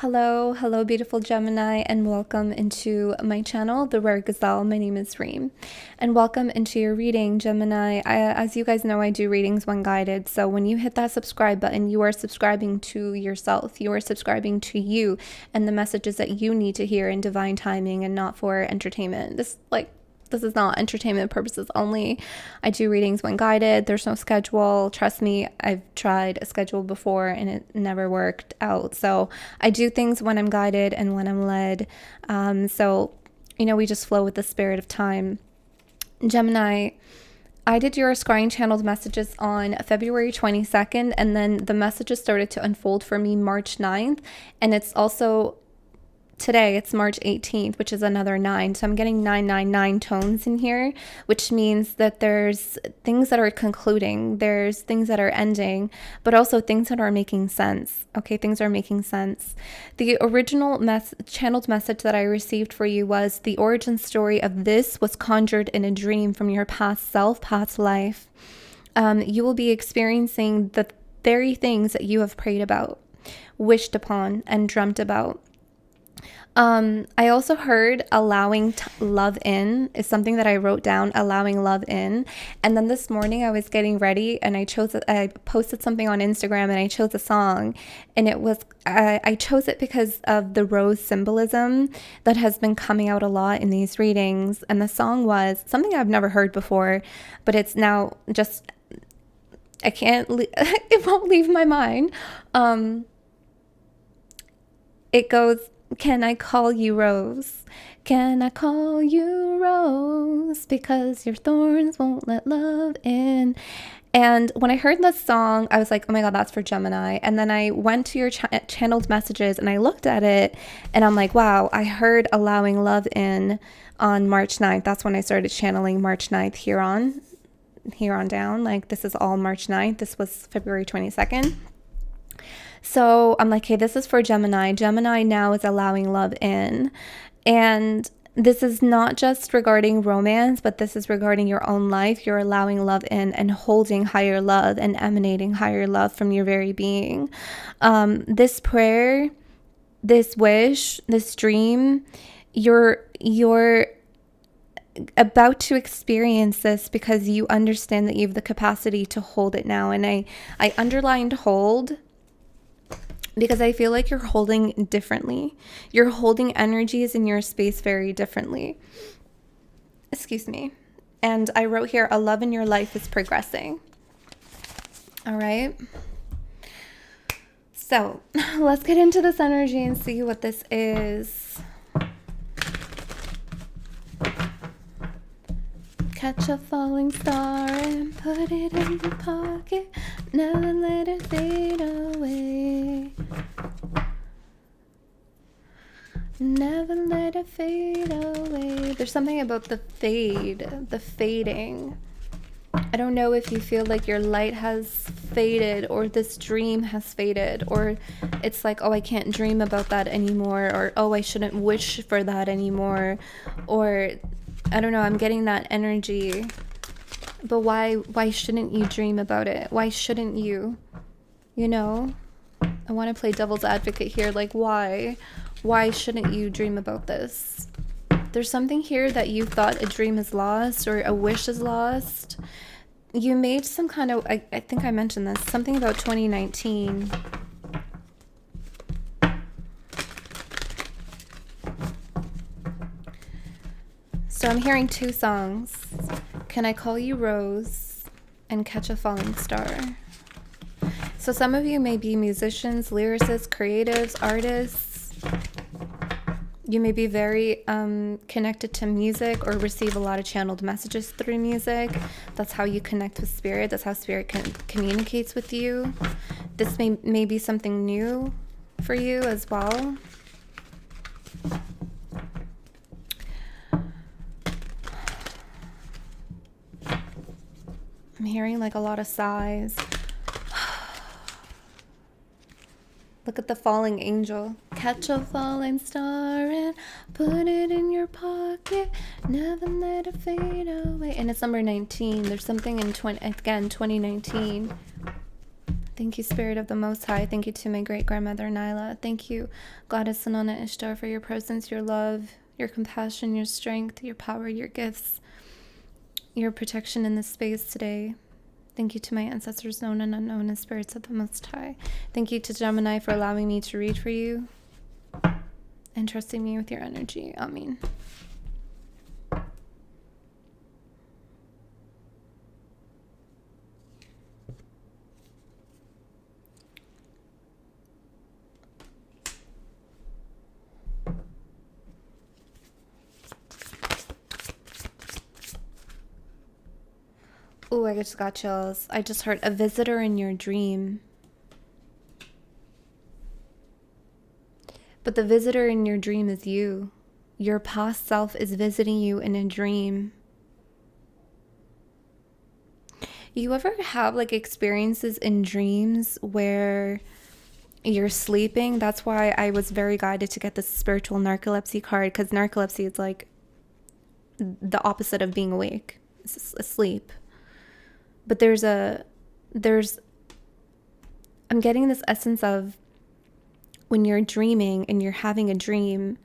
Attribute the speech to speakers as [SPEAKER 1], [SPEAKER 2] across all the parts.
[SPEAKER 1] Hello, beautiful Gemini, and welcome into my channel, The Rare Gazelle. My name is Reem, and welcome into your reading, Gemini. As you guys know, I do readings when guided, so when you hit that subscribe button, you are subscribing to yourself. You are subscribing to you and the messages that you need to hear in divine timing and not for entertainment. This is not entertainment purposes only. I do readings when guided. There's no schedule. Trust me, I've tried a schedule before and it never worked out. So I do things when I'm guided and when I'm led. We just flow with the spirit of time. Gemini, I did your scrying channeled messages on February 22nd, and then the messages started to unfold for me March 9th. And it's also today, it's March 18th, which is another 9. So I'm getting 999 tones in here, which means that there's things that are concluding, there's things that are ending, but also things that are making sense. Okay, things are making sense. The original channeled message that I received for you was the origin story of this was conjured in a dream from your past self, past life. You will be experiencing the very things that you have prayed about, wished upon, and dreamt about. I also heard allowing love in is something that I wrote down, allowing love in. And then this morning I was getting ready and I posted something on Instagram and I chose a song, and I chose it because of the rose symbolism that has been coming out a lot in these readings. And the song was something I've never heard before, but it's now just, it won't leave my mind. It goes, can I call you Rose? Can I call you Rose? Because your thorns won't let love in. And when I heard this song, I was like, oh my God, that's for Gemini. And then I went to your channeled messages and I looked at it and I'm like, wow, I heard allowing love in on March 9th. That's when I started channeling March 9th here on down. Like, this is all March 9th. This was February 22nd. So I'm like, hey, this is for Gemini. Gemini now is allowing love in. And this is not just regarding romance, but this is regarding your own life. You're allowing love in and holding higher love and emanating higher love from your very being. This prayer, this wish, this dream, you're about to experience this because you understand that you have the capacity to hold it now. And I underlined hold, because I feel like you're holding differently. You're holding energies in your space very differently. Excuse me. And I wrote here, a love in your life is progressing. All right. So let's get into this energy and see what this is. Catch a falling star and put it in your pocket. Never let it fade away. Never let it fade away. There's something about the fading. I don't know if you feel like your light has faded or this dream has faded, or it's like, oh, I can't dream about that anymore, or oh, I shouldn't wish for that anymore, or I don't know, I'm getting that energy. But why shouldn't you dream about it? Why shouldn't you? You know? I want to play devil's advocate here. Like, why? Why shouldn't you dream about this? There's something here that you thought a dream is lost or a wish is lost. You made some kind of, I think I mentioned this, something about 2019. So I'm hearing two songs. Can I Call You Rose and Catch a Falling Star. So some of you may be musicians, lyricists, creatives, artists. You may be very connected to music or receive a lot of channeled messages through music. That's how you connect with spirit. That's how spirit communicates with you. This may be something new for you as well. I'm hearing like a lot of sighs. Look at the falling angel. Catch a falling star and put it in your pocket. Never let it fade away. And it's number 19. There's something in 2019. Thank you, Spirit of the Most High. Thank you to my great-grandmother, Nyla. Thank you, Goddess Sanana Ishtar, for your presence, your love, your compassion, your strength, your power, your gifts, your protection in this space today. Thank you to my ancestors, known and unknown, and spirits of the Most High. Thank you to Gemini for allowing me to read for you and trusting me with your energy. Amen. Oh, I just got chills. I just heard a visitor in your dream. But the visitor in your dream is you. Your past self is visiting you in a dream. You ever have like experiences in dreams where you're sleeping? That's why I was very guided to get the spiritual narcolepsy card, because narcolepsy is like the opposite of being awake. It's asleep. But I'm getting this essence of when you're dreaming and you're having a dream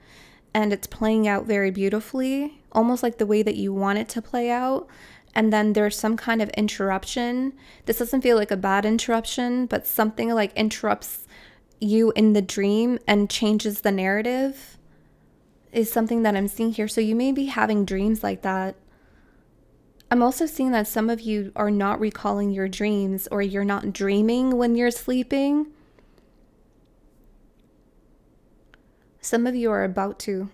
[SPEAKER 1] and it's playing out very beautifully, almost like the way that you want it to play out. And then there's some kind of interruption. This doesn't feel like a bad interruption, but something like interrupts you in the dream and changes the narrative is something that I'm seeing here. So you may be having dreams like that. I'm also seeing that some of you are not recalling your dreams, or you're not dreaming when you're sleeping. Some of you are about to.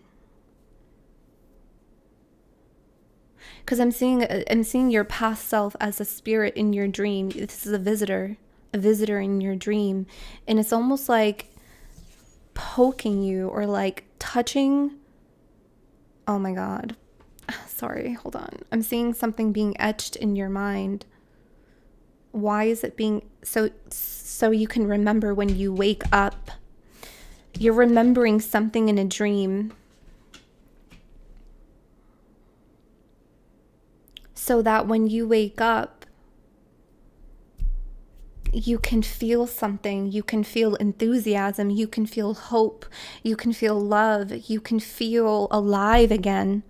[SPEAKER 1] Because I'm seeing your past self as a spirit in your dream. This is a visitor in your dream. And it's almost like poking you or like touching. Oh my God. Sorry, hold on. I'm seeing something being etched in your mind. Why is it being so you can remember when you wake up? You're remembering something in a dream so that when you wake up, you can feel something. You can feel enthusiasm. You can feel hope. You can feel love. You can feel alive again.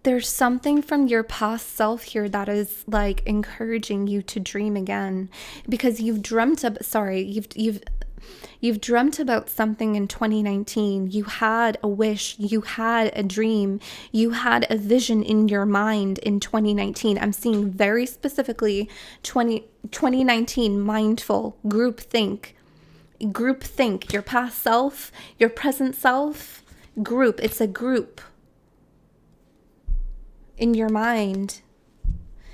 [SPEAKER 1] There's something from your past self here that is like encouraging you to dream again, because you've dreamt about something in 2019. You had a wish, you had a dream, you had a vision in your mind in 2019. I'm seeing very specifically 2019 mindful groupthink, your past self, your present self, group. It's a group in your mind.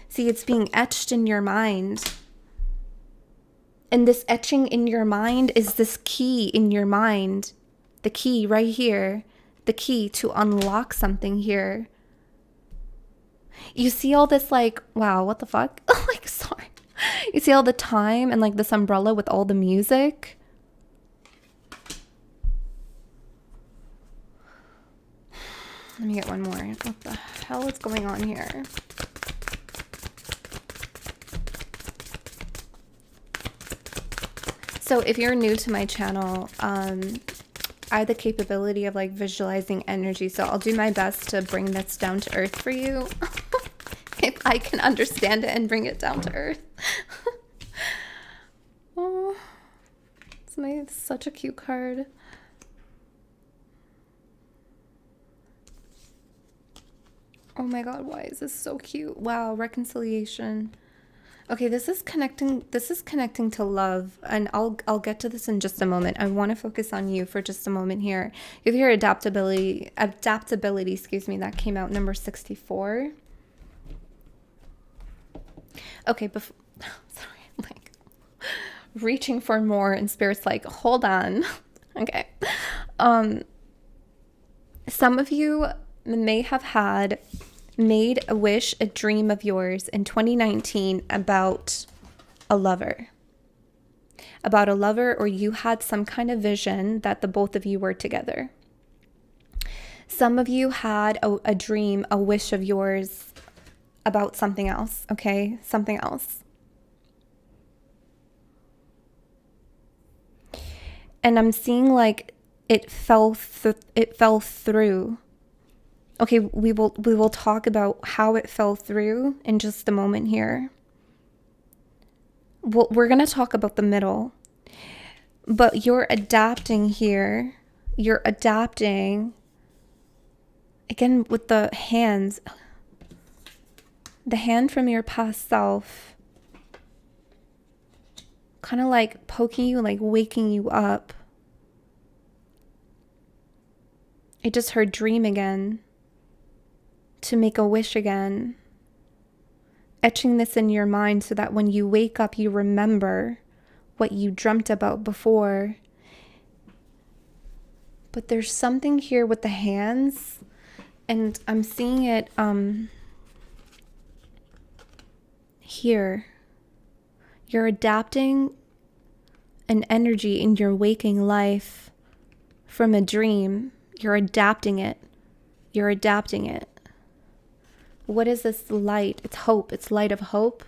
[SPEAKER 1] See, it's being etched in your mind. And this etching in your mind is this key in your mind. The key right here. The key to unlock something here. You see all this like, wow, what the fuck? Like, sorry. You see all the time and like this umbrella with all the music. Let me get one more. What the hell is going on here? So if you're new to my channel, I have the capability of like visualizing energy. So I'll do my best to bring this down to earth for you. If I can understand it and bring it down to earth. Oh, it's such a cute card. Oh my God, why is this so cute? Wow, reconciliation. Okay, this is connecting to love, and I'll get to this in just a moment. I want to focus on you for just a moment here. You have your adaptability, excuse me, that came out number 64. Okay, sorry, like reaching for more, and spirit's like, hold on. Okay. Some of you may have made a wish, a dream of yours in 2019 about a lover, or you had some kind of vision that the both of you were together. Some of you had a dream, a wish of yours about something else, okay? Something else. And I'm seeing like it fell through. Okay, we will talk about how it fell through in just a moment here. We're going to talk about the middle. But you're adapting here. You're adapting again with the hands. The hand from your past self kind of like poking you, like waking you up. I just heard dream again. To make a wish again. Etching this in your mind so that when you wake up, you remember what you dreamt about before. But there's something here with the hands, and I'm seeing it here. You're adapting an energy in your waking life from a dream. You're adapting it. You're adapting it. What is this light? It's hope. It's light of hope.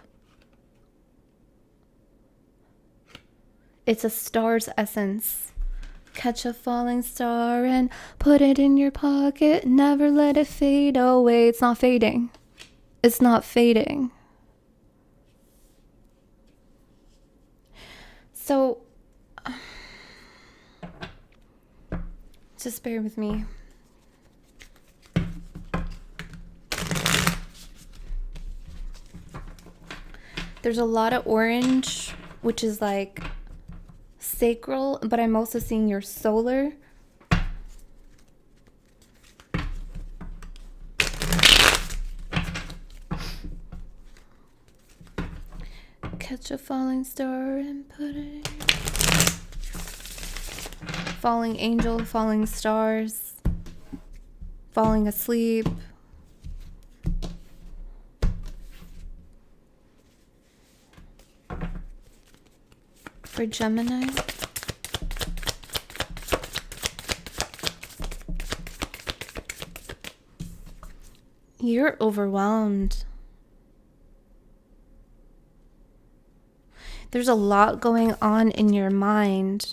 [SPEAKER 1] It's a star's essence. Catch a falling star and put it in your pocket. Never let it fade away. It's not fading. It's not fading. So, just bear with me. There's a lot of orange, which is like sacral, but I'm also seeing your solar. Catch a falling star and put it in. Falling angel, falling stars, falling asleep. For Gemini, you're overwhelmed. There's a lot going on in your mind,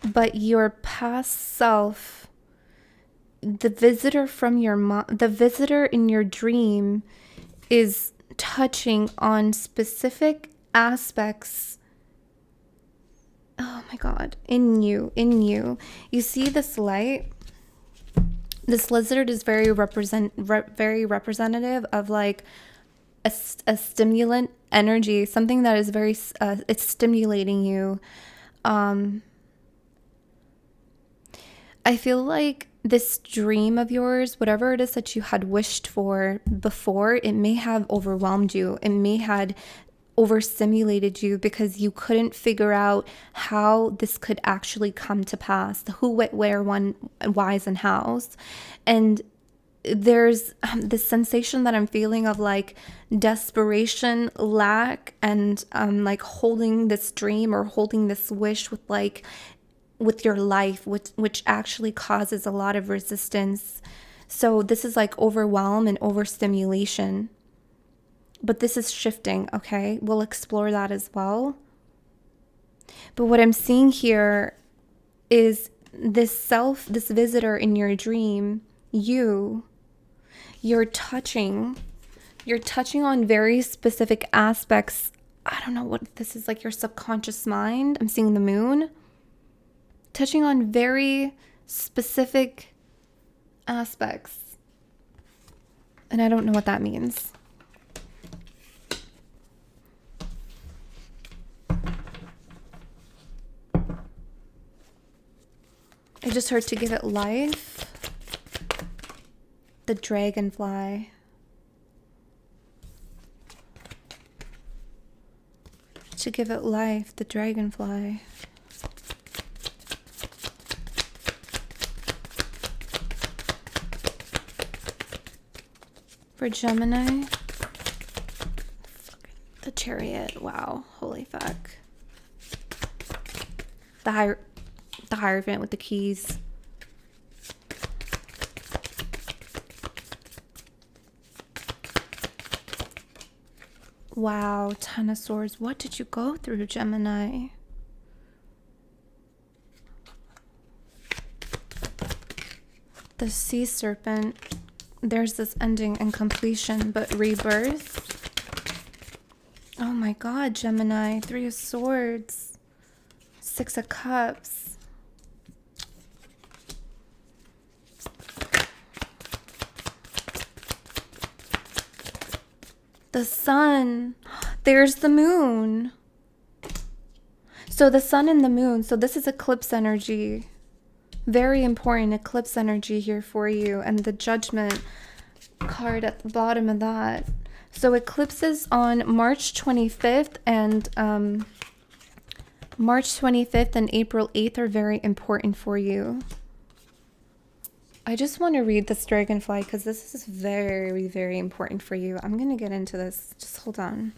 [SPEAKER 1] but your past self, the visitor from your the visitor in your dream is touching on specific aspects. Oh my God, in you. You see this light? This lizard is very representative of like a stimulant energy, something that is very, it's stimulating you. I feel like this dream of yours, whatever it is that you had wished for before, it may have overwhelmed you. It may had overstimulated you because you couldn't figure out how this could actually come to pass, the who, what, where, when, whys, and hows. And there's this sensation that I'm feeling of like desperation, lack, and like holding this dream or holding this wish with your life, which actually causes a lot of resistance. So this is like overwhelm and overstimulation. But this is shifting, okay? We'll explore that as well. But what I'm seeing here is this visitor in your dream, you're touching on very specific aspects. I don't know what this is, like your subconscious mind. I'm seeing the moon. Touching on very specific aspects. And I don't know what that means. I just heard to give it life. The dragonfly. To give it life, the dragonfly. For Gemini, the chariot. Wow, holy fuck. The Hierophant with the keys. Wow, Ten of Swords. What did you go through, Gemini? The Sea Serpent. There's this ending and completion, but rebirth. Oh my God, Gemini. Three of Swords. Six of Cups. The Sun. There's the Moon. So the Sun and the Moon. So this is eclipse energy. Very important eclipse energy here for you. And the Judgment card at the bottom of that. So eclipses on March 25th and April 8th are very important for you. I just want to read this dragonfly because this is very, very important for you. I'm going to get into this. Just hold on.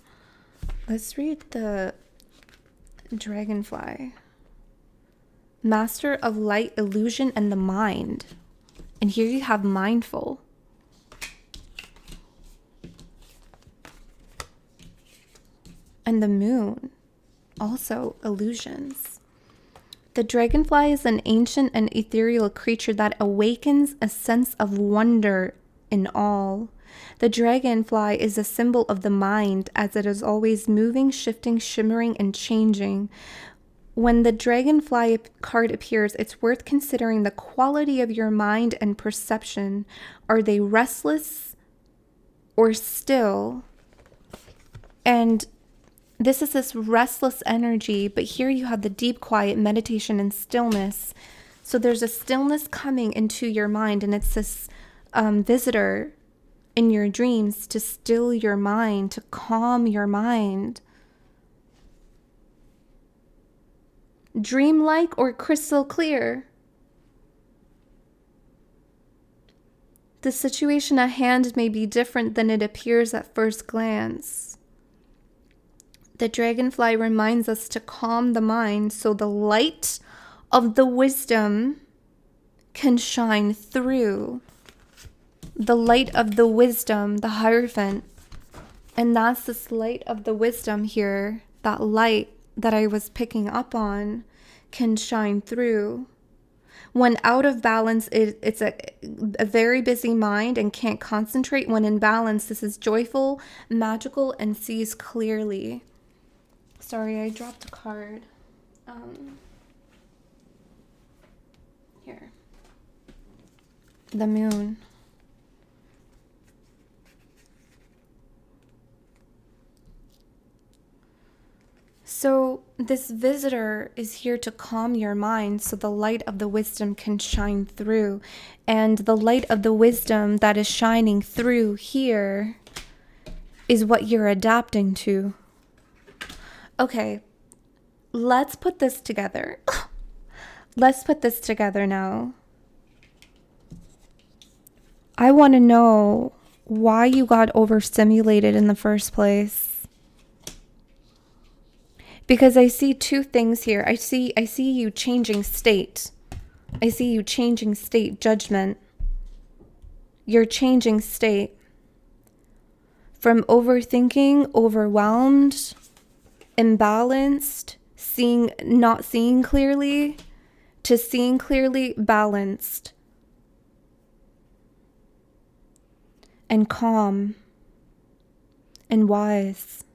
[SPEAKER 1] Let's read the dragonfly. Master of light, illusion, and the mind. And here you have mindful. And the moon. Also illusions. The dragonfly is an ancient and ethereal creature that awakens a sense of wonder in all. The dragonfly is a symbol of the mind, as it is always moving, shifting, shimmering, and changing. When the dragonfly card appears, it's worth considering the quality of your mind and perception. Are they restless or still? And this is this restless energy, but here you have the deep quiet meditation and stillness. So there's a stillness coming into your mind, and it's this visitor in your dreams to still your mind, to calm your mind. Dreamlike or crystal clear. The situation at hand may be different than it appears at first glance. The dragonfly reminds us to calm the mind so the light of the wisdom can shine through. The light of the wisdom, the Hierophant. And that's this light of the wisdom here, that light that I was picking up on, can shine through. When out of balance, it's a very busy mind and can't concentrate. When in balance, this is joyful, magical, and sees clearly. Sorry, I dropped a card. Here. The moon. So this visitor is here to calm your mind so the light of the wisdom can shine through. And the light of the wisdom that is shining through here is what you're adapting to. Okay, let's put this together. Let's put this together now. I want to know why you got overstimulated in the first place. Because I see two things here. I see you changing state. I see you changing state, Judgment. You're changing state. From overthinking, overwhelmed, imbalanced, not seeing clearly, to seeing clearly, balanced, and calm, and wise.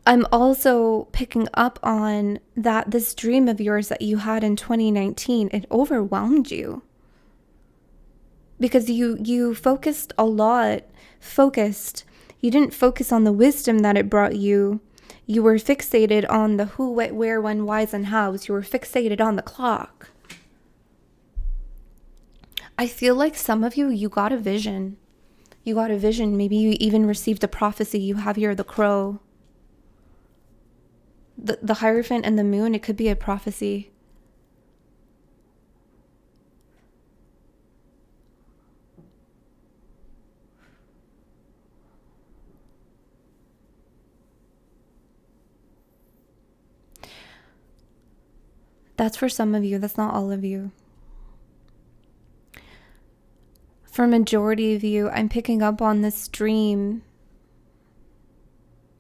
[SPEAKER 1] I'm also picking up on that this dream of yours that you had in 2019, it overwhelmed you. Because you focused a lot, You didn't focus on the wisdom that it brought you. You were fixated on the who, what, where, when, whys, and hows. You were fixated on the clock. I feel like some of you got a vision. You got a vision. Maybe you even received a prophecy. You have here the crow. The Hierophant and the moon, it could be a prophecy. That's for some of you. That's not all of you. For majority of you, I'm picking up on this dream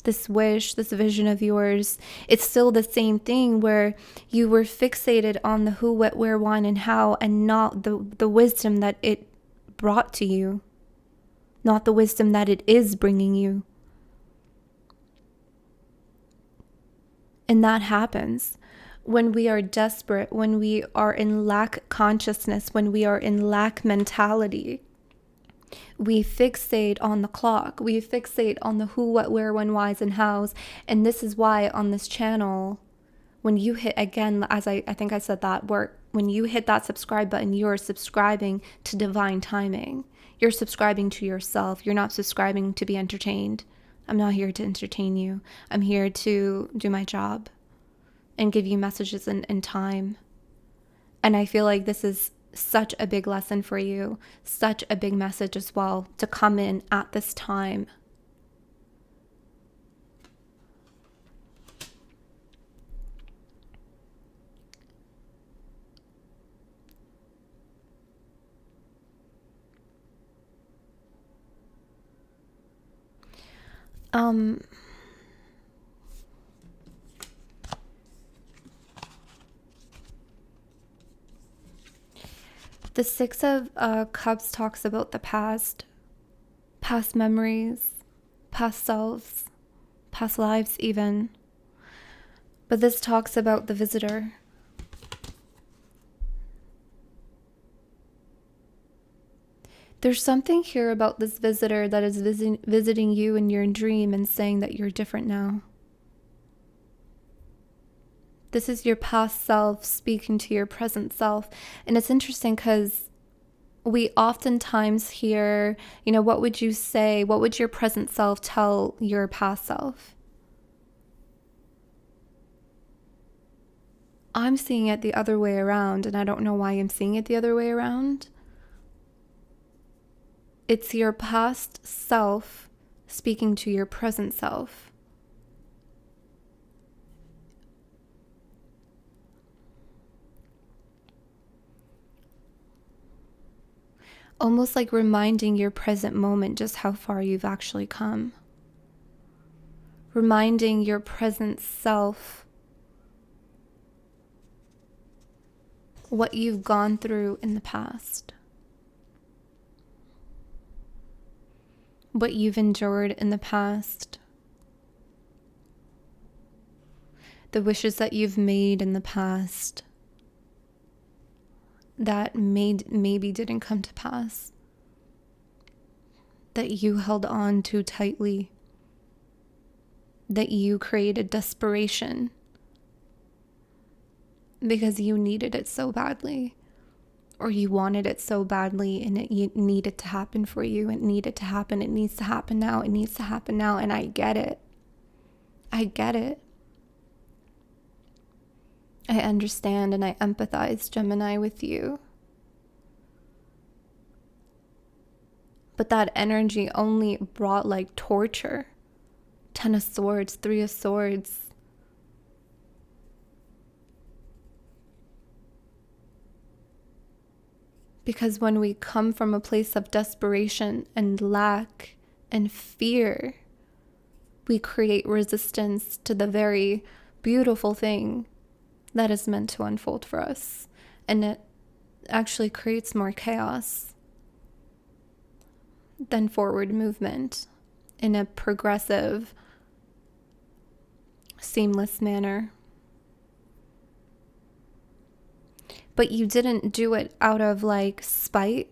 [SPEAKER 1] this wish, this vision of yours, it's still the same thing where you were fixated on the who, what, where, when, and how, and not the wisdom that it brought to you, not the wisdom that it is bringing you. And that happens when we are desperate, when we are in lack consciousness, when we are in lack mentality. We fixate on the clock. We fixate on the who, what, where, when, whys, and hows. And this is why on this channel, when you hit, again, as I think I said that, when you hit that subscribe button, you're subscribing to divine timing. You're subscribing to yourself. You're not subscribing to be entertained. I'm not here to entertain you. I'm here to do my job and give you messages in time. And I feel like this is such a big lesson for you, such a big message as well to come in at this time. The Six of Cups talks about the past memories, past selves, past lives even. But this talks about the visitor. There's something here about this visitor that is visiting you in your dream and saying that you're different now. This is your past self speaking to your present self. And it's interesting because we oftentimes hear, what would you say? What would your present self tell your past self? I'm seeing it the other way around, and I don't know why I'm seeing it the other way around. It's your past self speaking to your present self. Almost like reminding your present moment just how far you've actually come. Reminding your present self what you've gone through in the past. What you've endured in the past. The wishes that you've made in the past that maybe didn't come to pass, that you held on too tightly, that you created desperation because you needed it so badly, or you wanted it so badly, and it needed to happen for you. It needed to happen. It needs to happen now. It needs to happen now. And I get it. I get it. I understand and I empathize, Gemini, with you. But that energy only brought like torture. 10 of Swords, 3 of Swords. Because when we come from a place of desperation and lack and fear, we create resistance to the very beautiful thing that is meant to unfold for us. And it actually creates more chaos than forward movement in a progressive, seamless manner. But you didn't do it out of like spite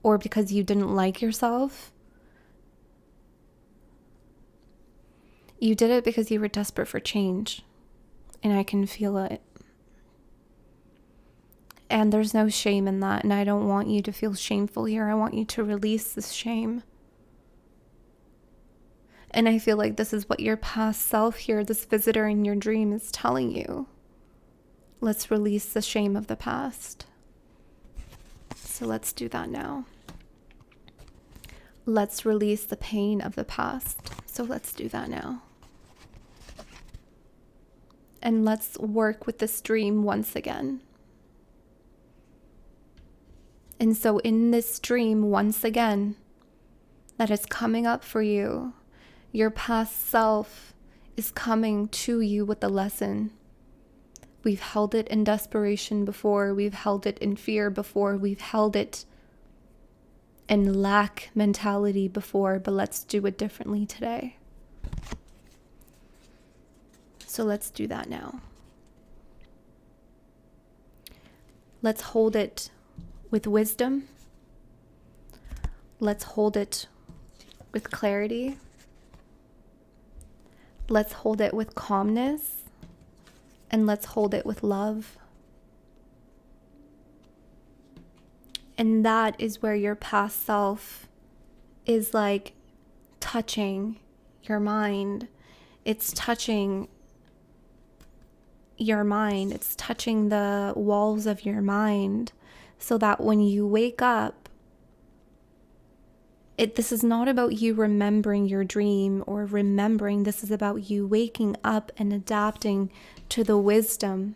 [SPEAKER 1] or because you didn't like yourself. You did it because you were desperate for change. And I can feel it. And there's no shame in that. And I don't want you to feel shameful here. I want you to release this shame. And I feel like this is what your past self here, this visitor in your dream, is telling you. Let's release the shame of the past. So let's do that now. Let's release the pain of the past. So let's do that now. And let's work with this dream once again. And so in this dream, once again, that is coming up for you, Your past self is coming to you with a lesson. We've held it in desperation before. We've held it in fear before. We've held it in lack mentality before, but let's do it differently today. So let's do that now. Let's hold it with wisdom. Let's hold it with clarity. Let's hold it with calmness. And let's hold it with love. And that is where your past self is like touching your mind. It's touching your mind. It's touching the walls of your mind, so that when you wake up, this is not about you remembering your dream or remembering. This is about you waking up and adapting to the wisdom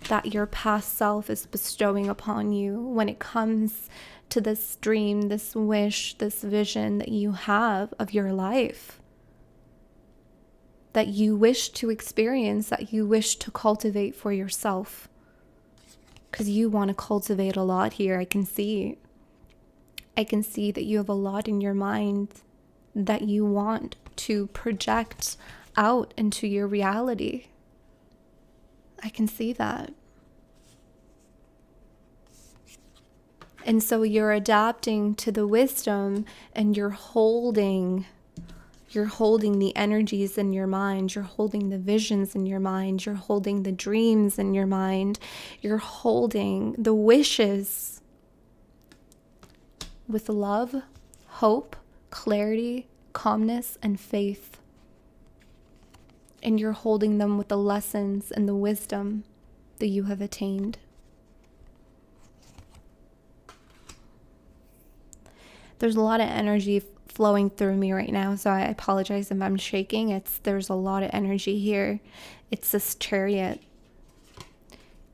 [SPEAKER 1] that your past self is bestowing upon you when it comes to this dream, this wish, this vision that you have of your life, that you wish to experience, that you wish to cultivate for yourself. Because you want to cultivate a lot here. I can see that you have a lot in your mind that you want to project out into your reality. I can see that. And so you're adapting to the wisdom, and you're holding the energies in your mind. You're holding the visions in your mind. You're holding the dreams in your mind. You're holding the wishes with love, hope, clarity, calmness, and faith. And you're holding them with the lessons and the wisdom that you have attained. There's a lot of energy flowing through me right now, so I apologize if I'm shaking. There's a lot of energy here. It's this chariot.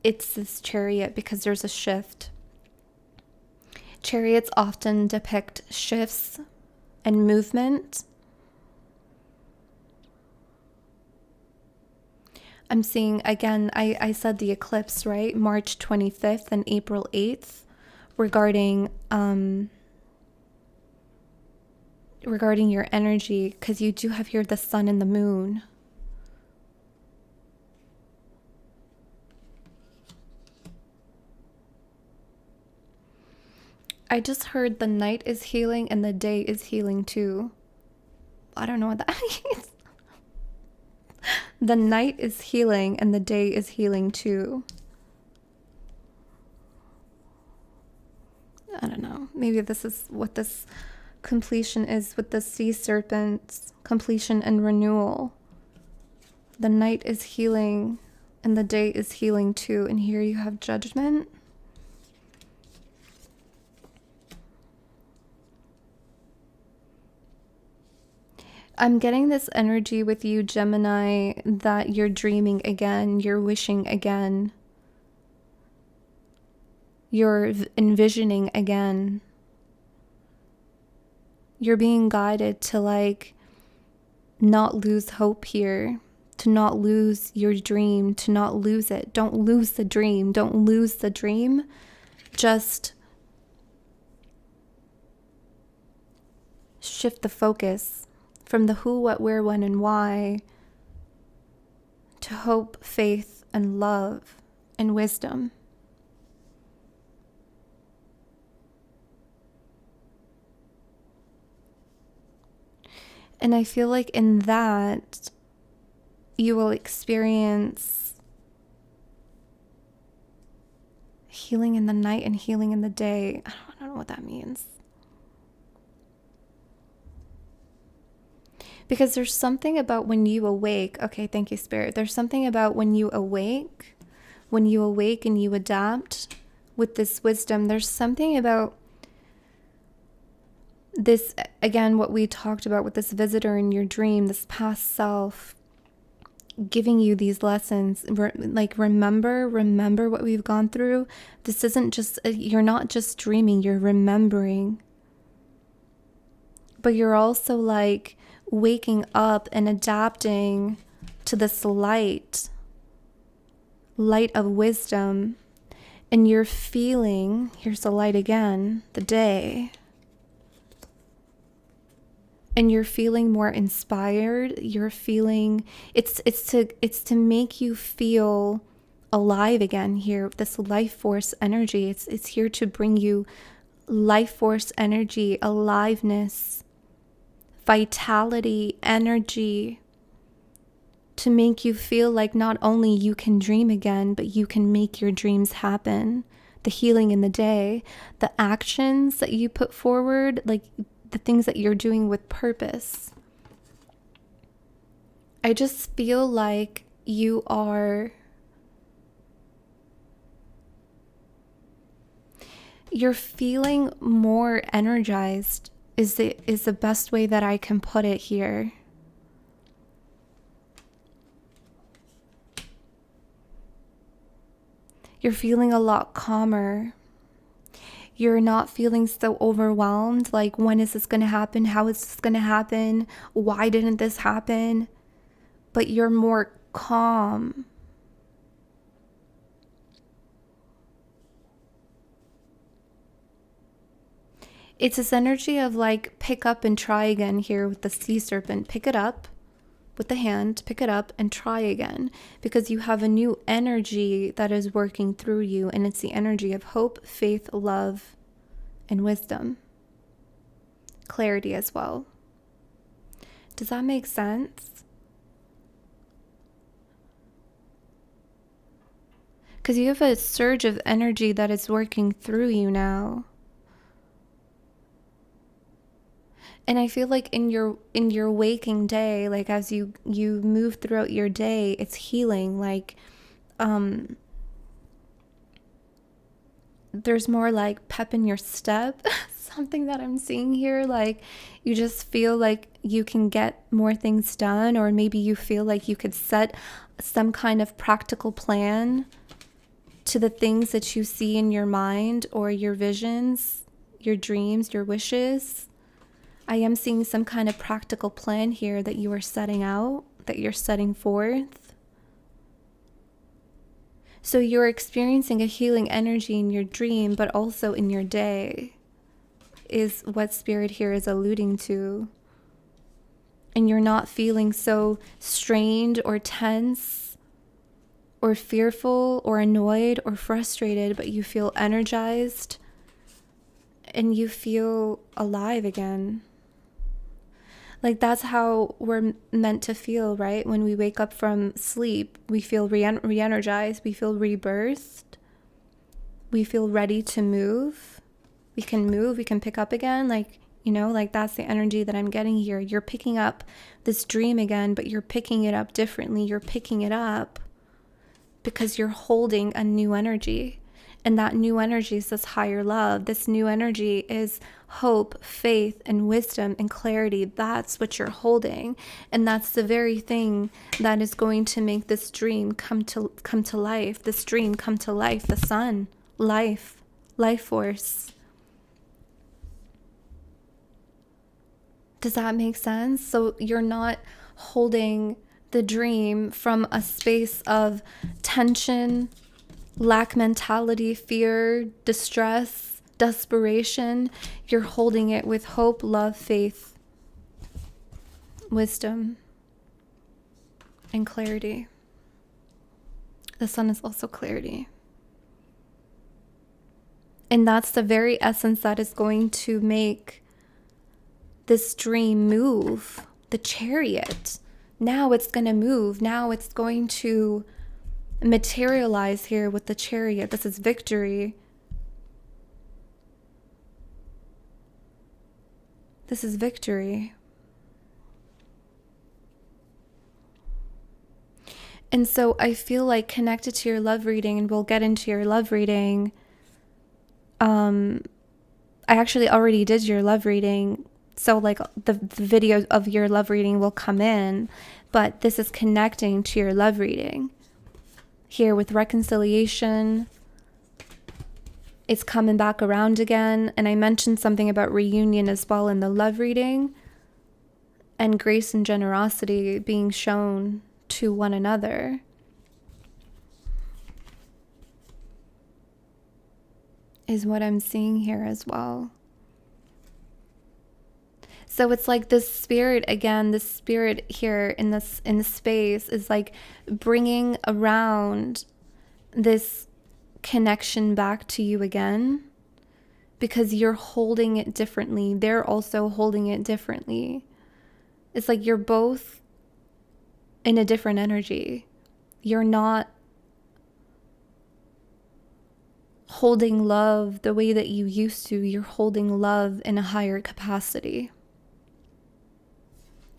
[SPEAKER 1] Because there's a shift. Chariots often depict shifts and movement. I'm seeing, again, I said the eclipse, right? March 25th and April 8th regarding your energy, because you do have here the sun and the moon. I just heard the night is healing and the day is healing too. I don't know what that means. The night is healing and the day is healing too. I don't know. Maybe this is what this completion is with the sea serpents, completion and renewal. The night is healing and the day is healing too. And here you have judgment. I'm getting this energy with you, Gemini, that you're dreaming again, you're wishing again, you're envisioning again. You're being guided to not lose hope here, to not lose your dream, to not lose it. Don't lose the dream. Don't lose the dream. Just shift the focus from the who, what, where, when, and why to hope, faith, and love, and wisdom. And I feel like in that, you will experience healing in the night and healing in the day. I don't know what that means. Because there's something about when you awake. Okay, thank you, Spirit. There's something about when you awake and you adapt with this wisdom. There's something about this, again, what we talked about with this visitor in your dream, this past self giving you these lessons. Remember what we've gone through. This isn't just, you're not just dreaming, you're remembering. But you're also waking up and adapting to this light of wisdom, and you're feeling, here's the light again, the day, and you're feeling more inspired. You're feeling, it's to make you feel alive again here. This life force energy, it's here to bring you life force energy, aliveness, vitality, energy, to make you feel like not only you can dream again, but you can make your dreams happen. The healing in the day, the actions that you put forward, like the things that you're doing with purpose. I just feel like you're feeling more energized is the best way that I can put it here. You're feeling a lot calmer. You're not feeling so overwhelmed, like, when is this going to happen? How is this going to happen? Why didn't this happen? But you're more calm. It's this energy of like, pick up and try again here with the sea serpent. Pick it up with the hand, pick it up and try again, because you have a new energy that is working through you, and it's the energy of hope, faith, love, and wisdom. Clarity as well. Does that make sense? Because you have a surge of energy that is working through you now. And I feel like in your waking day, like as you move throughout your day, it's healing. Like, there's more like pep in your step, something that I'm seeing here. Like, you just feel like you can get more things done, or maybe you feel like you could set some kind of practical plan to the things that you see in your mind, or your visions, your dreams, your wishes. I am seeing some kind of practical plan here that you are setting out, that you're setting forth. So you're experiencing a healing energy in your dream, but also in your day, is what Spirit here is alluding to. And you're not feeling so strained or tense or fearful or annoyed or frustrated, but you feel energized and you feel alive again. Like, that's how we're meant to feel, right? When we wake up from sleep, we feel re-energized, we feel rebirthed, we feel ready to move. We can pick up again. Like, like that's the energy that I'm getting here. You're picking up this dream again, but you're picking it up differently. You're picking it up because you're holding a new energy. And that new energy is this higher love. This new energy is hope, faith, and wisdom and clarity. That's what you're holding. And that's the very thing that is going to make this dream come to life. This dream come to life. The sun, life force. Does that make sense? So you're not holding the dream from a space of tension, lack mentality, fear, distress, desperation. You're holding it with hope, love, faith, wisdom, and clarity. The sun is also clarity. And that's the very essence that is going to make this dream move. The chariot. Now it's going to move. Now it's going to materialize here with the chariot. This is victory. This is victory. And so I feel like, connected to your love reading, and we'll get into your love reading. I actually already did your love reading. So like the video of your love reading will come in, but this is connecting to your love reading. Here with reconciliation, it's coming back around again. And I mentioned something about reunion as well in the love reading. and grace and generosity being shown to one another. Is what I'm seeing here as well. So it's like this spirit, again, this spirit here in this space is like bringing around this connection back to you again, because you're holding it differently. They're also holding it differently. It's like you're both in a different energy. You're not holding love the way that you used to. You're holding love in a higher capacity.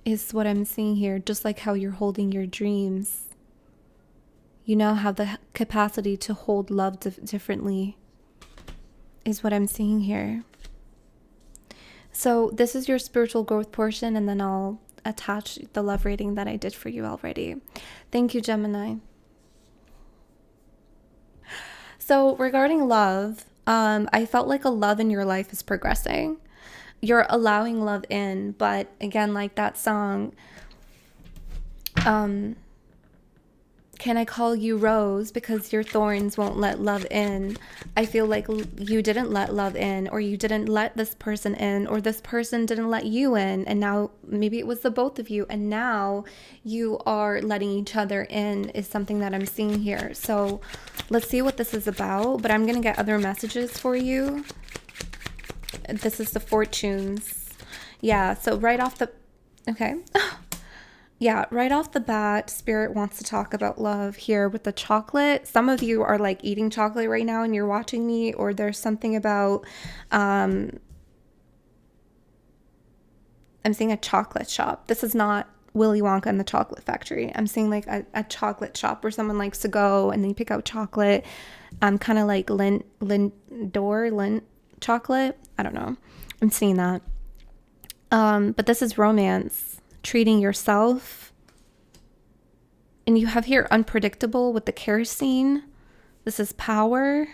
[SPEAKER 1] Is what I'm seeing here. Just like how you're holding your dreams. You now have the capacity to hold love differently. Is what I'm seeing here. So this is your spiritual growth portion, and then I'll attach the love reading that I did for you already. Thank you, Gemini. So regarding love, I felt like a love in your life is progressing. You're allowing love in, but again, like that song, can I call you Rose because your thorns won't let love in? I feel like you didn't let love in, or you didn't let this person in, or this person didn't let you in, and now maybe it was the both of you, and now you are letting each other in, is something that I'm seeing here. So let's see what this is about, but I'm going to get other messages for you. This is the fortunes. Yeah, so right off the... Okay. Yeah, right off the bat, Spirit wants to talk about love here with the chocolate. Some of you are like eating chocolate right now and you're watching me, or there's something about, I'm seeing a chocolate shop. This is not Willy Wonka and the Chocolate Factory. I'm seeing like a chocolate shop where someone likes to go and they pick out chocolate. Kind of like Lindt chocolate. I don't know. I'm seeing that. But this is romance. Treating yourself. And you have here unpredictable with the kerosene. This is power.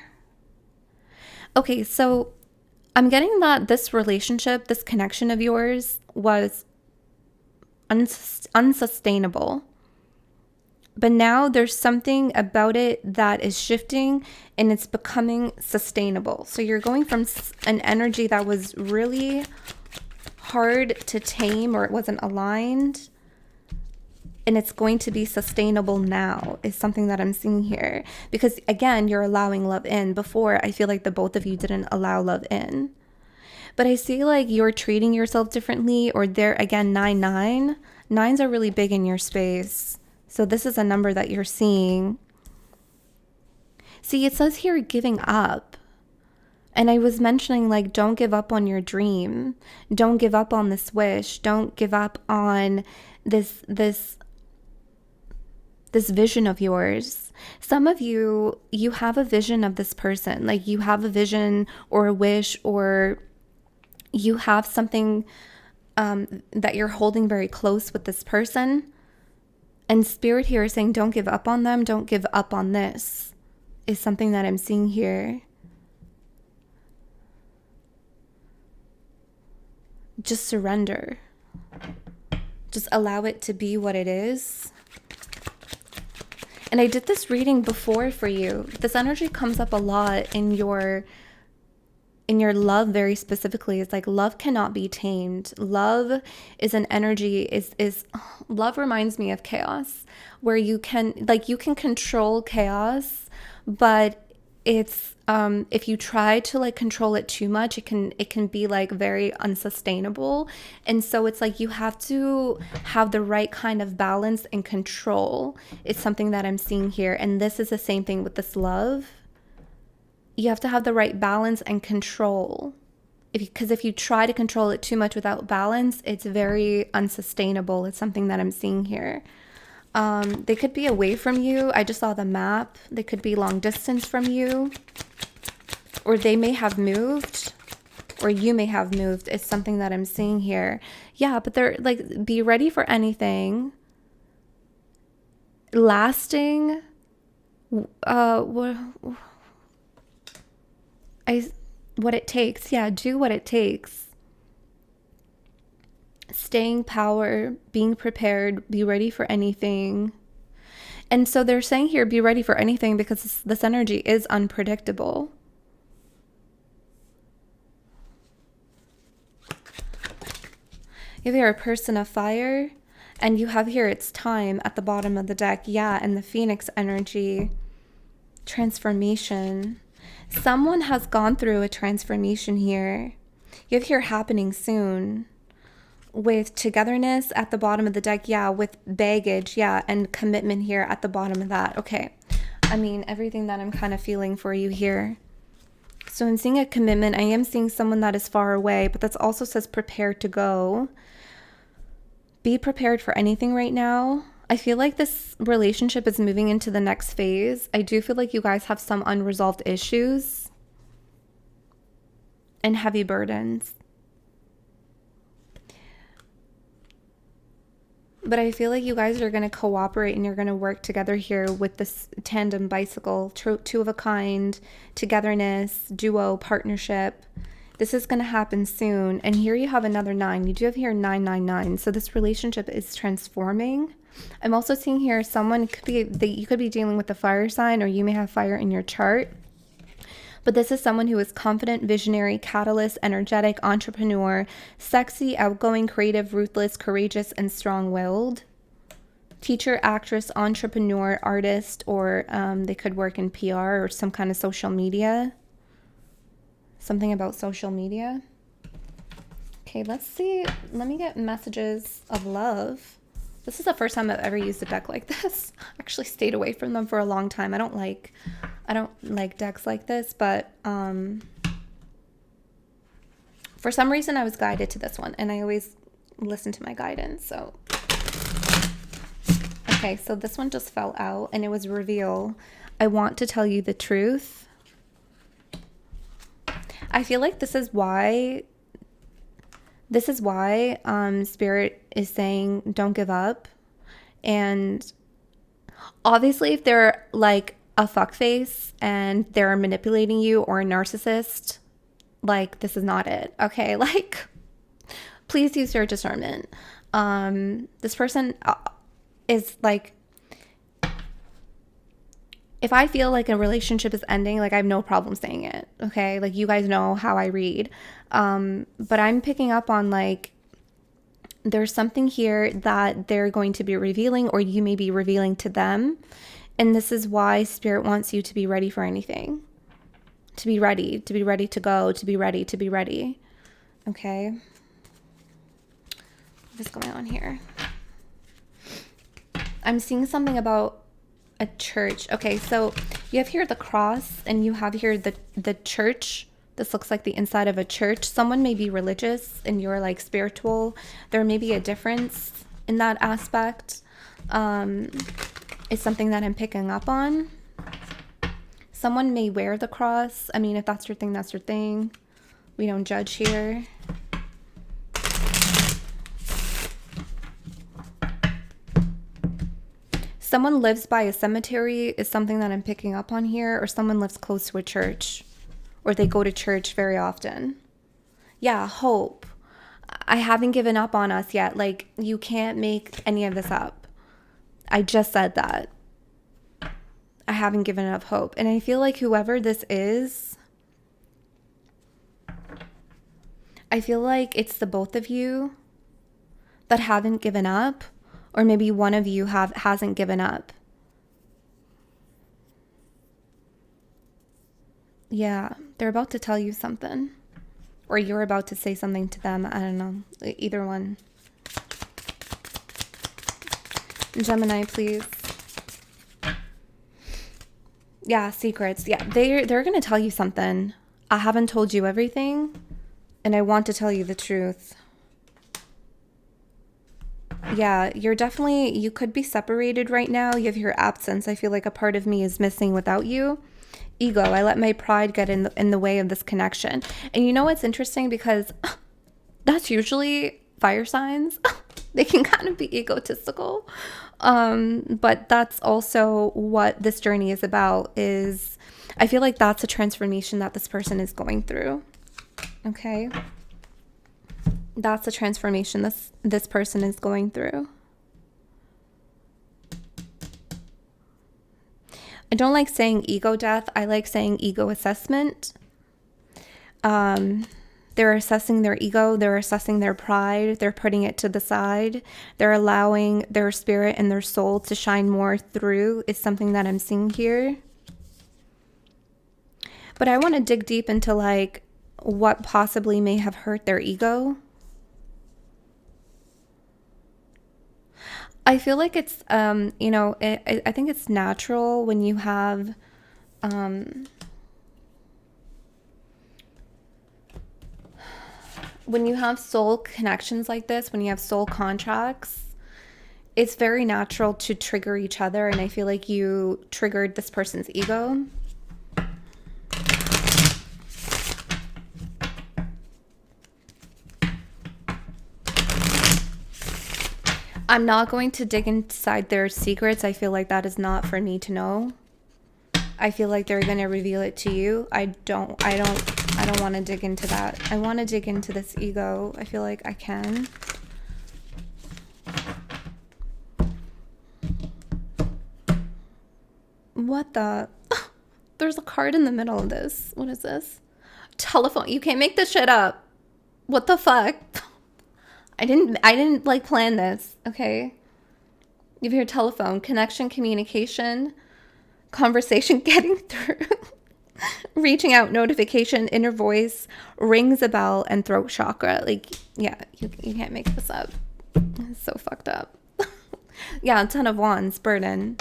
[SPEAKER 1] Okay, so I'm getting that this relationship, this connection of yours was unsustainable. But now there's something about it that is shifting and it's becoming sustainable. So you're going from an energy that was really hard to tame, or it wasn't aligned, and it's going to be sustainable now, is something that I'm seeing here. Because again, you're allowing love in. Before, I feel like the both of you didn't allow love in. But I see like you're treating yourself differently, or there again, 9-9. Nines are really big in your space. So this is a number that you're seeing. See, it says here giving up. And I was mentioning, like, don't give up on your dream. Don't give up on this wish. Don't give up on this vision of yours. Some of you have a vision of this person. Like, you have a vision or a wish, or you have something that you're holding very close with this person. And Spirit here is saying, don't give up on them. Don't give up on this, is something that I'm seeing here. Just surrender. Just allow it to be what it is. And I did this reading before for you. This energy comes up a lot in your love, very specifically. It's like love cannot be tamed. Love is an energy, love reminds me of chaos, where you can control chaos, but it's if you try to like control it too much, it can be like very unsustainable. And so it's like you have to have the right kind of balance and control. It's something that I'm seeing here. And this is the same thing with this love. You have to have the right balance and control. Because if you try to control it too much without balance, it's very unsustainable. It's something that I'm seeing here. They could be away from you. I just saw the map. They could be long distance from you. Or they may have moved. Or you may have moved. It's something that I'm seeing here. Yeah, but they're like, be ready for anything. Lasting. What it takes. Yeah, do what it takes. staying power, being prepared, be ready for anything. And so they're saying here, be ready for anything, because this energy is unpredictable. You have here a person of fire, and you have here it's time at the bottom of the deck. Yeah, and the Phoenix energy, transformation. Someone has gone through a transformation here. You have here happening soon. With togetherness at the bottom of the deck, yeah, with baggage, yeah, and commitment here at the bottom of that. Okay, I mean, everything that I'm kind of feeling for you here. So I'm seeing a commitment. I am seeing someone that is far away, but that also says prepare to go. Be prepared for anything right now. I feel like this relationship is moving into the next phase. I do feel like you guys have some unresolved issues and heavy burdens. But I feel like you guys are going to cooperate and you're going to work together here with this tandem bicycle, two of a kind, togetherness, duo, partnership. This is going to happen soon. And here you have another 9. You do have here 999. So this relationship is transforming. I'm also seeing here someone could be that you could be dealing with the fire sign, or you may have fire in your chart. But this is someone who is confident, visionary, catalyst, energetic, entrepreneur, sexy, outgoing, creative, ruthless, courageous, and strong-willed. Teacher, actress, entrepreneur, artist, or they could work in PR or some kind of social media. Something about social media. Okay, let's see. Let me get messages of love. This is the first time I've ever used a deck like this. I actually stayed away from them for a long time. I don't like decks like this, but for some reason I was guided to this one, and I always listen to my guidance. So okay, so this one just fell out, and it was reveal. I want to tell you the truth. I feel like this is why Spirit is saying don't give up. And obviously if they're like a fuckface and they're manipulating you, or a narcissist, like, this is not it. Okay, like, please use your discernment. This person is like, if I feel like a relationship is ending, like, I have no problem saying it. Okay, like, you guys know how I read. But I'm picking up on, like, there's something here that they're going to be revealing, or you may be revealing to them. And this is why Spirit wants you to be ready for anything. To be ready to go, to be ready. Okay. What's going on here? I'm seeing something about a church. Okay, so you have here the cross, and you have here the church. This looks like the inside of a church. Someone may be religious and you're like spiritual. There may be a difference in that aspect. It's something that I'm picking up on. Someone may wear the cross. I mean, if that's your thing, that's your thing. We don't judge here. Someone lives by a cemetery is something that I'm picking up on here, or someone lives close to a church, or they go to church very often. Yeah, hope. I haven't given up on us yet. Like, you can't make any of this up. I just said that. I haven't given up hope. And I feel like whoever this is, I feel like it's the both of you that haven't given up, or maybe one of you hasn't given up. Yeah, they're about to tell you something, or you're about to say something to them. I don't know. Either one. Gemini, please. Yeah, secrets. Yeah, they're going to tell you something. I haven't told you everything, and I want to tell you the truth. Yeah, you could be separated right now. You have your absence. I feel like a part of me is missing without you. Ego. I let my pride get in the way of this connection. And you know what's interesting? Because that's usually fire signs. They can kind of be egotistical. But that's also what this journey is about. I feel like that's a transformation that this person is going through. Okay. That's the transformation this person is going through. I don't like saying ego death. I like saying ego assessment. They're assessing their ego. They're assessing their pride. They're putting it to the side. They're allowing their spirit and their soul to shine more through is something that I'm seeing here. But I want to dig deep into like what possibly may have hurt their ego. I feel like it's, you know, I think it's natural when you have, when you have soul connections like this, when you have soul contracts, it's very natural to trigger each other. And I feel like you triggered this person's ego. I'm not going to dig inside their secrets. I feel like that is not for me to know. I feel like they're going to reveal it to you. I don't want to dig into that. I want to dig into this ego. I feel like I can. What the? There's a card in the middle of this. What is this? Telephone. You can't make this shit up. What the fuck? I didn't like plan this, okay? You have your telephone, connection, communication, conversation getting through, reaching out, notification, inner voice, rings a bell, and throat chakra. Like, yeah, you can't make this up. It's so fucked up. Yeah, 10 of Wands, burden.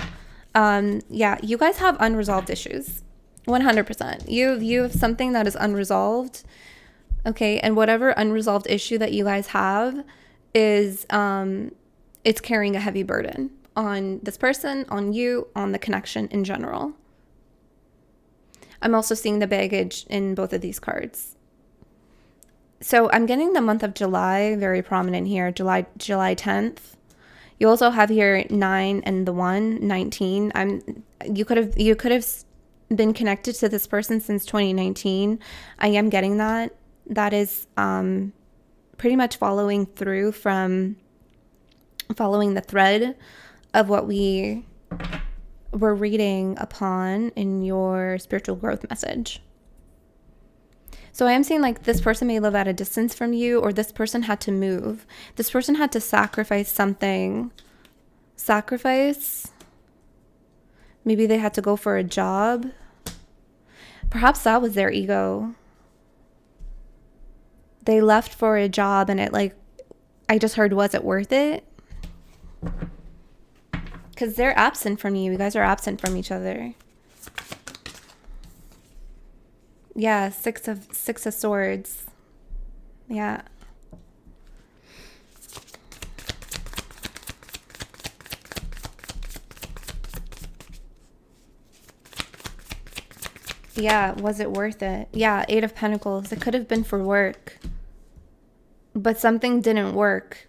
[SPEAKER 1] Yeah, you guys have unresolved issues. 100%. You have something that is unresolved. Okay, and whatever unresolved issue that you guys have is, it's carrying a heavy burden on this person, on you, on the connection in general. I'm also seeing the baggage in both of these cards. So I'm getting the month of July very prominent here, July 10th. You also have here 9 and the 1, 19. You could have been connected to this person since 2019. I am getting that. That is pretty much following through from following the thread of what we were reading upon in your spiritual growth message. So I am seeing like this person may live at a distance from you, or this person had to move. This person had to sacrifice something. Maybe they had to go for a job. Perhaps that was their ego. They left for a job and it like, I just heard, was it worth it? Because they're absent from you. You guys are absent from each other. Yeah, six of swords. Yeah. Yeah, was it worth it? Yeah, 8 of Pentacles. It could have been for work. But something didn't work.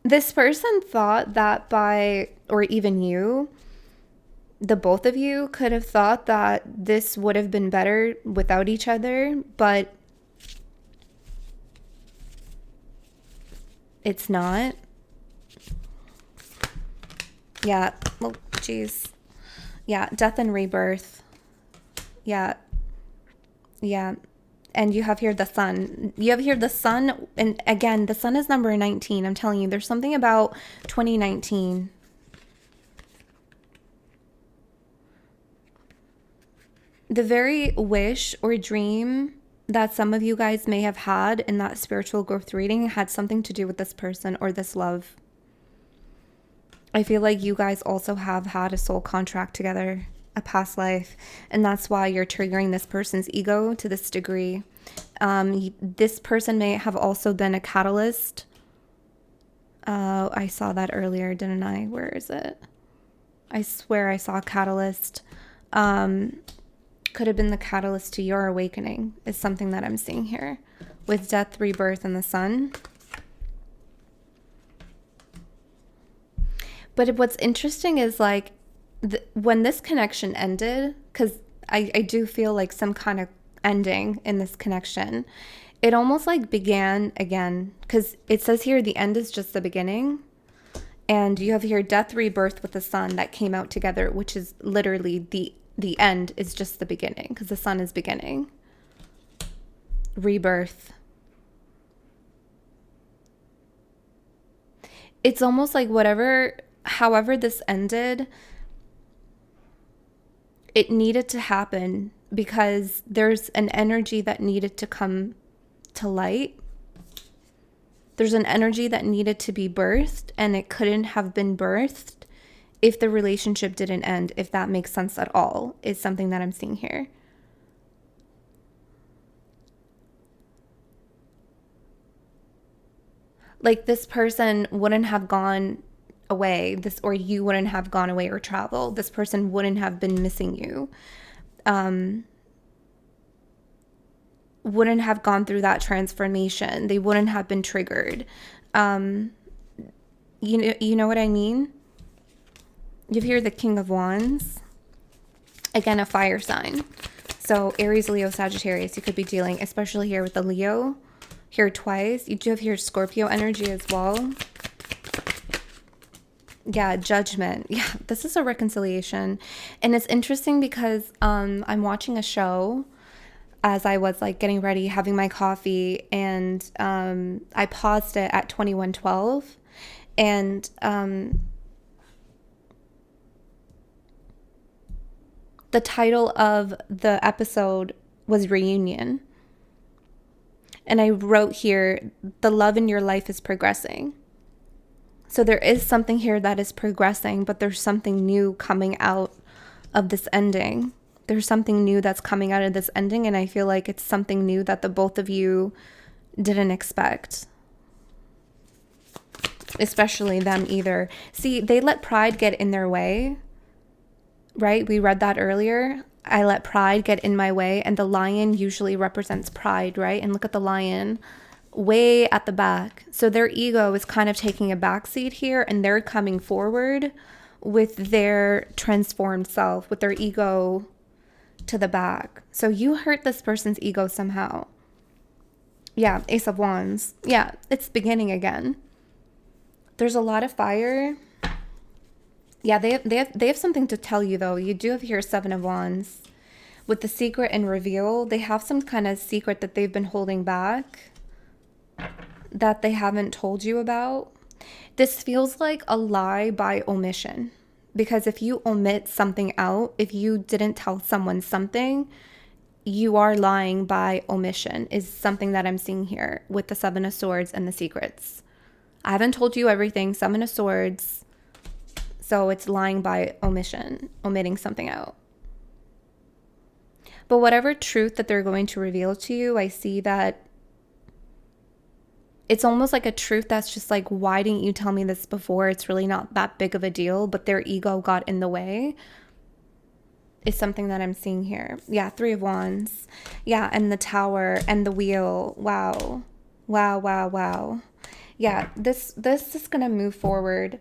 [SPEAKER 1] This person thought that or even you, the both of you could have thought that this would have been better without each other, but it's not. Yeah, well, geez. Yeah, death and rebirth. Yeah. And you have here the sun. You have here the sun. And again, the sun is number 19. I'm telling you, there's something about 2019. The very wish or dream that some of you guys may have had in that spiritual growth reading had something to do with this person or this love. I feel like you guys also have had a soul contract together, a past life, and that's why you're triggering this person's ego to this degree. This person may have also been a catalyst. I saw that earlier, didn't I? Where is it? I swear I saw a catalyst. Could have been the catalyst to your awakening is something that I'm seeing here with death, rebirth, and the sun. But what's interesting is like when this connection ended, because I do feel like some kind of ending in this connection, It almost like began again, because it says here the end is just the beginning. And you have here death, rebirth with the sun that came out together, which is literally the end is just the beginning, because the sun is beginning. Rebirth. It's almost like however this ended, it needed to happen because there's an energy that needed to come to light. There's an energy that needed to be birthed, and it couldn't have been birthed if the relationship didn't end, if that makes sense at all, is something that I'm seeing here. Like this person wouldn't have gone away, or you wouldn't have gone away or traveled. This person wouldn't have been missing you. Wouldn't have gone through that transformation. They wouldn't have been triggered. You know what I mean? You hear the King of Wands. Again, a fire sign. So Aries, Leo, Sagittarius, you could be dealing, especially here with the Leo. Here twice. You do have here Scorpio energy as well. Yeah, judgment. Yeah, this is a reconciliation. And it's interesting because I'm watching a show as I was like getting ready, having my coffee, and I paused it at 21:12. And the title of the episode was Reunion. And I wrote here, the love in your life is progressing. So there is something here that is progressing, but there's something new coming out of this ending. There's something new that's coming out of this ending, and I feel like it's something new that the both of you didn't expect. Especially them either. See, they let pride get in their way, right? We read that earlier. I let pride get in my way, and the lion usually represents pride, right? And look at the lion way at the back. So their ego is kind of taking a backseat here, and they're coming forward with their transformed self, with their ego to the back. So you hurt this person's ego somehow. Yeah, Ace of Wands. Yeah, it's beginning again. There's a lot of fire. Yeah, they have something to tell you, though. You do have here Seven of Wands. With the secret and reveal, they have some kind of secret that they've been holding back that they haven't told you about. This feels like a lie by omission. Because if you omit something out, if you didn't tell someone something, you are lying by omission, is something that I'm seeing here with the Seven of Swords and the secrets. I haven't told you everything, Seven of Swords. So it's lying by omission, omitting something out. But whatever truth that they're going to reveal to you, I see that it's almost like a truth that's just like, why didn't you tell me this before? It's really not that big of a deal, but their ego got in the way. Is something that I'm seeing here. Yeah, Three of Wands. Yeah, and the Tower and the Wheel. Wow. Wow, wow, wow. Yeah, this is going to move forward.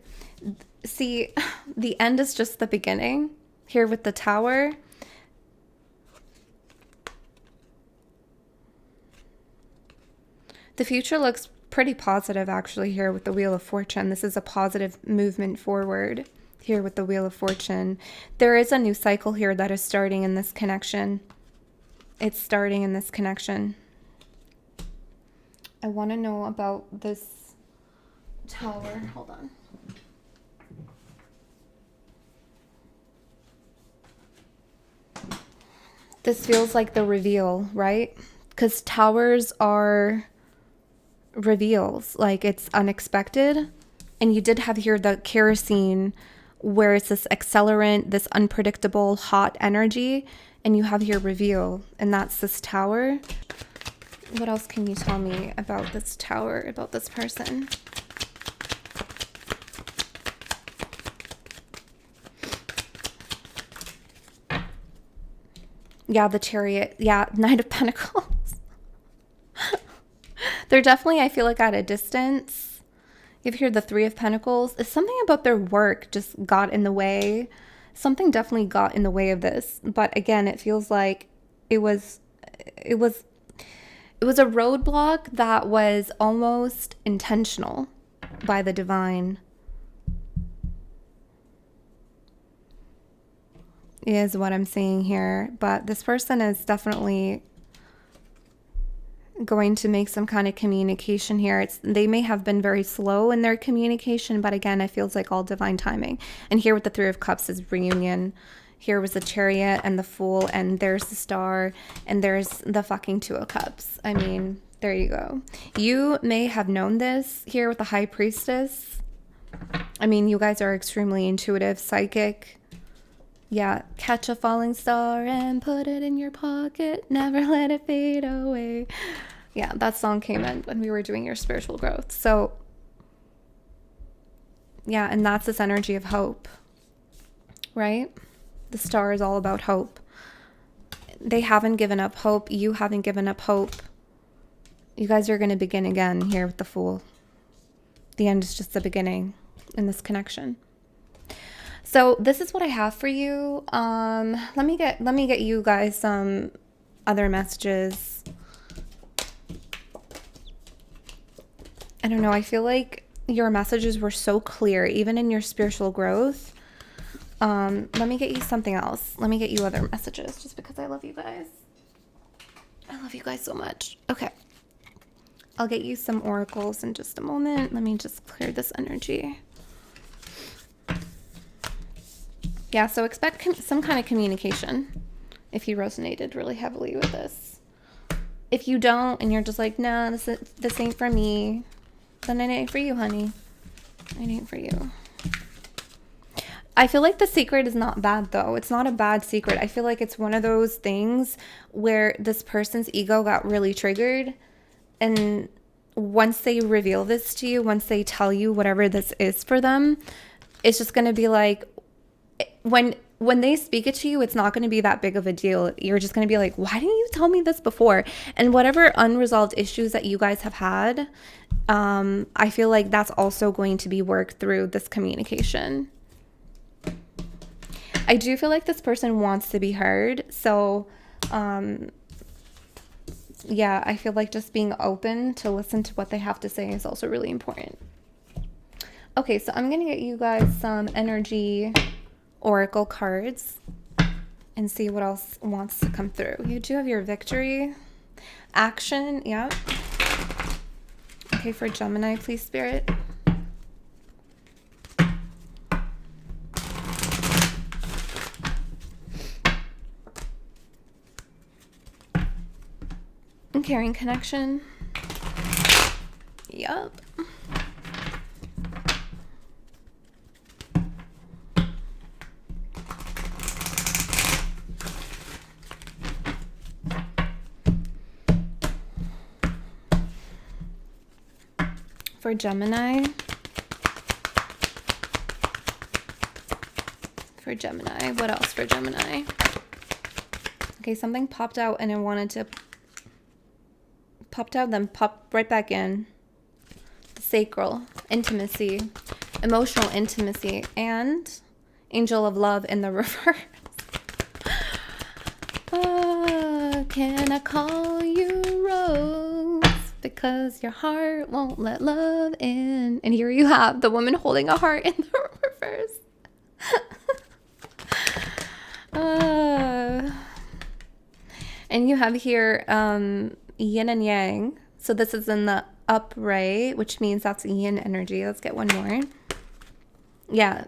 [SPEAKER 1] See, the end is just the beginning here with the Tower. The future looks pretty positive actually here with the Wheel of Fortune. This is a positive movement forward here with the Wheel of Fortune. There is a new cycle here that is starting in this connection. It's starting in this connection. I want to know about this Tower. Hold on. This feels like the reveal, right? Because towers are reveals, like it's unexpected. And you did have here the kerosene, where it's this accelerant, this unpredictable hot energy, and you have here reveal, and that's this Tower. What else can you tell me about this Tower, about this person? Yeah, the Chariot. Yeah, Knight of Pentacles. They're definitely, I feel like, at a distance. You have here the Three of Pentacles. It's something about their work just got in the way. Something definitely got in the way of this. But again, it feels like it was It was a roadblock that was almost intentional by the divine, is what I'm seeing here. But this person is definitely going to make some kind of communication here. They may have been very slow in their communication, but again, it feels like all divine timing. And here with the Three of Cups is reunion. Here was the Chariot and the Fool, and there's the Star, and there's the fucking Two of Cups. I mean, there you go. You may have known this here with the High Priestess. I mean, you guys are extremely intuitive, psychic. Yeah, catch a falling star and put it in your pocket. Never let it fade away. Yeah, that song came in when we were doing your spiritual growth. So, yeah, and that's this energy of hope, right? The star is all about hope. They haven't given up hope. You haven't given up hope. You guys are going to begin again here with the Fool. The end is just the beginning in this connection. So this is what I have for you. Let me get you guys some other messages. I don't know. I feel like your messages were so clear, even in your spiritual growth. Let me get you something else. Let me get you other messages, just because I love you guys. I love you guys so much. Okay. I'll get you some oracles in just a moment. Let me just clear this energy. Yeah, so expect some kind of communication if you resonated really heavily with this. If you don't, and you're just like, nah, this ain't for me, then it ain't for you, honey. It ain't for you. I feel like the secret is not bad, though. It's not a bad secret. I feel like it's one of those things where this person's ego got really triggered. And once they reveal this to you, once they tell you whatever this is for them, it's just going to be like, when they speak it to you, it's not going to be that big of a deal. You're just going to be like, why didn't you tell me this before? And whatever unresolved issues that you guys have had, I feel like that's also going to be worked through this communication. I do feel like this person wants to be heard. So, yeah, I feel like just being open to listen to what they have to say is also really important. Okay, so I'm going to get you guys some energy oracle cards and see what else wants to come through. You do have your victory, action, yeah. Okay, for Gemini, please, Spirit. And caring connection. Yup. For Gemini. For Gemini. What else for Gemini? Okay, something popped out and I wanted to popped out, then popped right back in. The sacral, intimacy, emotional intimacy, and angel of love in the reverse. Can I call you Rose? Because your heart won't let love in. And here you have the woman holding a heart in the reverse. And you have here yin and yang. So this is in the upright, which means that's yin energy. Let's get one more. Yeah.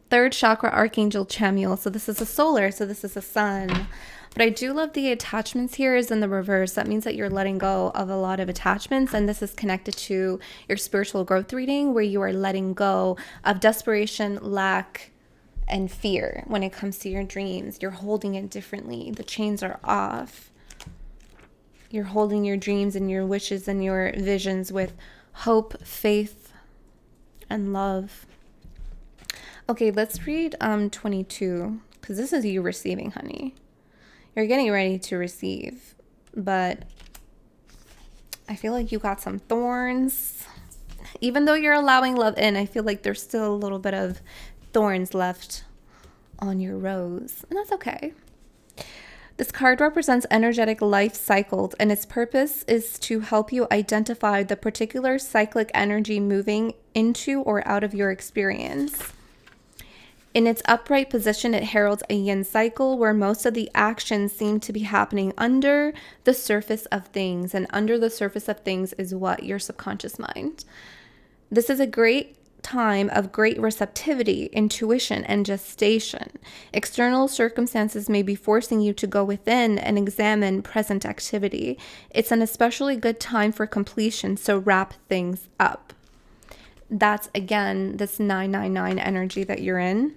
[SPEAKER 1] Third chakra, Archangel Chamuel. So this is a solar. So this is a sun. But I do love the attachments here is in the reverse. That means that you're letting go of a lot of attachments. And this is connected to your spiritual growth reading, where you are letting go of desperation, lack, and fear when it comes to your dreams. You're holding it differently. The chains are off. You're holding your dreams and your wishes and your visions with hope, faith, and love. Okay, let's read 22, because this is you receiving, honey. You're getting ready to receive, but I feel like you got some thorns. Even though you're allowing love in, I feel like there's still a little bit of thorns left on your rose, and that's okay. This card represents energetic life cycles, and its purpose is to help you identify the particular cyclic energy moving into or out of your experience. In its upright position, it heralds a yin cycle where most of the actions seem to be happening under the surface of things. And under the surface of things is what? Your subconscious mind. This is a great time of great receptivity, intuition, and gestation. External circumstances may be forcing you to go within and examine present activity. It's an especially good time for completion, so wrap things up. That's, again, this 999 energy that you're in.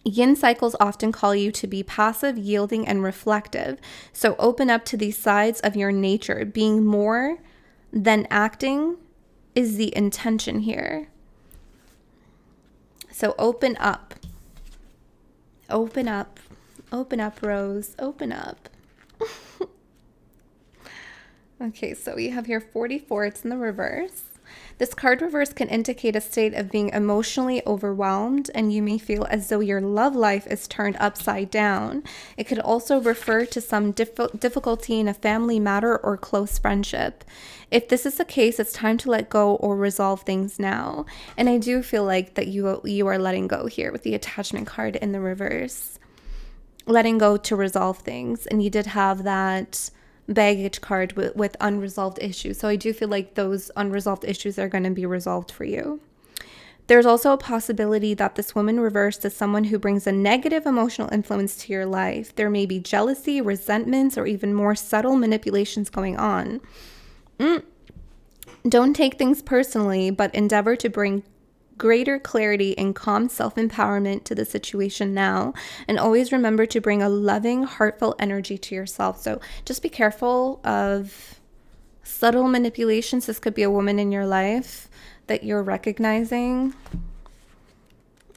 [SPEAKER 1] Yin cycles often call you to be passive, yielding, and reflective. So open up to these sides of your nature. Being more than acting is the intention here. So open up. Open up. Open up, Rose. Open up. Okay, so we have here 44. It's in the reverse. This card reverse can indicate a state of being emotionally overwhelmed, and you may feel as though your love life is turned upside down. It could also refer to some difficulty in a family matter or close friendship. If this is the case, it's time to let go or resolve things now. And I do feel like that you are letting go here with the attachment card in the reverse. Letting go to resolve things. And you did have that baggage card with unresolved issues. So I do feel like those unresolved issues are going to be resolved for you. There's also a possibility that this woman reversed is someone who brings a negative emotional influence to your life. There may be jealousy, resentments, or even more subtle manipulations going on. Don't take things personally, but endeavor to bring greater clarity and calm self-empowerment to the situation now. And always remember to bring a loving, heartfelt energy to yourself. So just be careful of subtle manipulations. This could be a woman in your life that you're recognizing.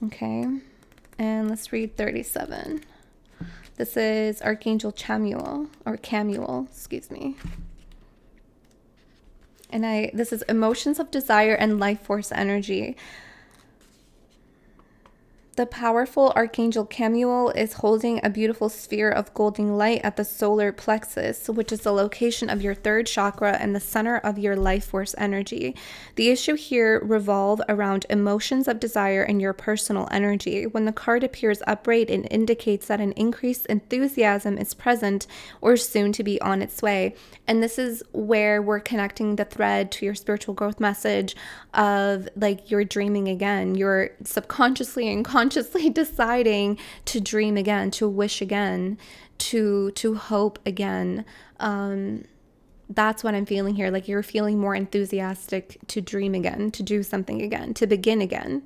[SPEAKER 1] Okay. And let's read 37. This is Archangel Chamuel, or Camuel, excuse me. And this is emotions of desire and life force energy. The powerful Archangel Chamuel is holding a beautiful sphere of golden light at the solar plexus, which is the location of your third chakra and the center of your life force energy. The issue here revolves around emotions of desire and your personal energy. When the card appears upright, it indicates that an increased enthusiasm is present or soon to be on its way. And this is where we're connecting the thread to your spiritual growth message of like you're dreaming again. You're subconsciously and consciously deciding to dream again, to wish again, to hope again. That's what I'm feeling here. Like you're feeling more enthusiastic to dream again, to do something again, to begin again.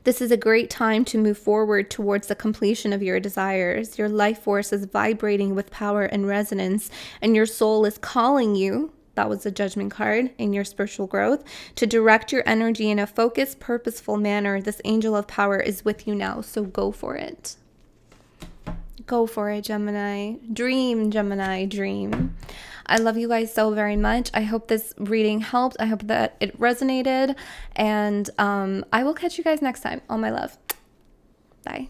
[SPEAKER 1] This is a great time to move forward towards the completion of your desires. Your life force is vibrating with power and resonance, and your soul is calling you. That was the Judgment card in your spiritual growth. To direct your energy in a focused, purposeful manner, this angel of power is with you now. So go for it. Go for it, Gemini. Dream, Gemini, dream. I love you guys so very much. I hope this reading helped. I hope that it resonated. And I will catch you guys next time. All my love. Bye.